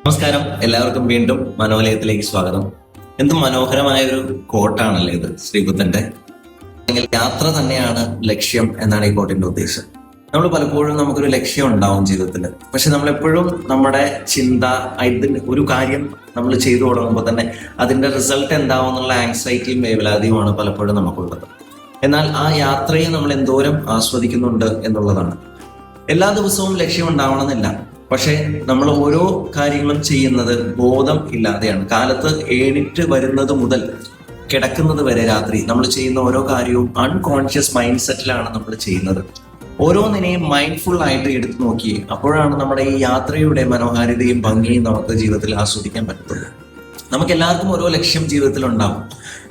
നമസ്കാരം, എല്ലാവർക്കും വീണ്ടും മനോലയത്തിലേക്ക് സ്വാഗതം. എന്ത് മനോഹരമായ ഒരു കോട്ടാണല്ലേ ഇത്, ശ്രീബുദ്ധന്റെ. അല്ലെങ്കിൽ യാത്ര തന്നെയാണ് ലക്ഷ്യം എന്നാണ് ഈ കോട്ടിന്റെ ഉദ്ദേശം. നമ്മൾ പലപ്പോഴും നമുക്കൊരു ലക്ഷ്യം ഉണ്ടാവും ജീവിതത്തിൽ, പക്ഷെ നമ്മളെപ്പോഴും നമ്മുടെ ചിന്ത ഇതിന് ഒരു കാര്യം നമ്മൾ ചെയ്തു തുടങ്ങുമ്പോൾ തന്നെ അതിന്റെ റിസൾട്ട് എന്താവും എന്നുള്ള ആങ്സൈറ്റിയും വേവലാതിയുമാണ് പലപ്പോഴും നമുക്കുള്ളത്. എന്നാൽ ആ യാത്രയെ നമ്മൾ എന്തോരം ആസ്വദിക്കുന്നുണ്ട് എന്നുള്ളതാണ്. എല്ലാ ദിവസവും ലക്ഷ്യം ഉണ്ടാവണമെന്നില്ല, പക്ഷെ നമ്മൾ ഓരോ കാര്യങ്ങളും ചെയ്യുന്നത് ബോധം ഇല്ലാതെയാണ്. കാലത്ത് എണീറ്റ് വരുന്നത് മുതൽ കിടക്കുന്നത് വരെ രാത്രി നമ്മൾ ചെയ്യുന്ന ഓരോ കാര്യവും അൺകോൺഷ്യസ് മൈൻഡ് സെറ്റിലാണ് നമ്മൾ ചെയ്യുന്നത്. ഓരോന്നിനെയും മൈൻഡ്ഫുൾ ആയിട്ട് എടുത്തു നോക്കി അപ്പോഴാണ് നമ്മുടെ ഈ യാത്രയുടെ മനോഹാരിതയും ഭംഗിയും നമുക്ക് ജീവിതത്തിൽ ആസ്വദിക്കാൻ പറ്റുന്നത്. നമുക്ക് എല്ലാവർക്കും ഓരോ ലക്ഷ്യം ജീവിതത്തിൽ ഉണ്ടാവും,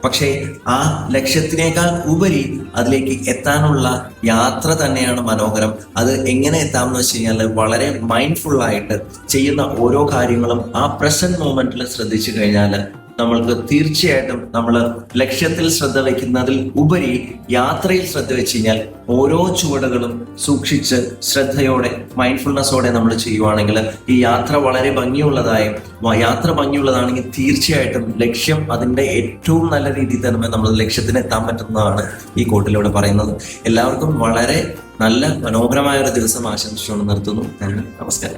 പക്ഷേ ആ ലക്ഷ്യത്തിനേക്കാൾ ഉപരി അതിലേക്ക് എത്താനുള്ള യാത്ര തന്നെയാണ് മനോഹരം. അത് എങ്ങനെ എത്താമെന്ന് വെച്ച് കഴിഞ്ഞാൽ വളരെ മൈൻഡ്ഫുൾ ആയിട്ട് ചെയ്യുന്ന ഓരോ കാര്യങ്ങളും ആ പ്രസന്റ് മൊമെന്റിൽ ശ്രദ്ധിച്ചു കഴിഞ്ഞാൽ നമ്മൾക്ക് തീർച്ചയായിട്ടും നമ്മൾ ലക്ഷ്യത്തിൽ ശ്രദ്ധ വയ്ക്കുന്നതിൽ ഉപരി യാത്രയിൽ ശ്രദ്ധ വെച്ച് കഴിഞ്ഞാൽ ഓരോ ചുവടുകളും സൂക്ഷിച്ച് ശ്രദ്ധയോടെ മൈൻഡ്ഫുൾനെസ്സോടെ നമ്മൾ ചെയ്യുവാണെങ്കിൽ ഈ യാത്ര വളരെ ഭംഗിയുള്ളതായും യാത്ര ഭംഗിയുള്ളതാണെങ്കിൽ തീർച്ചയായിട്ടും ലക്ഷ്യം അതിൻ്റെ ഏറ്റവും നല്ല രീതിയിൽ തന്നെ നമ്മൾ ലക്ഷ്യത്തിന് എത്താൻ പറ്റുന്നതാണ് ഈ കോട്ടിലൂടെ പറയുന്നത്. എല്ലാവർക്കും വളരെ നല്ല മനോഹരമായ ഒരു ദിവസം ആശംസിച്ചുകൊണ്ട് നിർത്തുന്നു. നമസ്കാരം.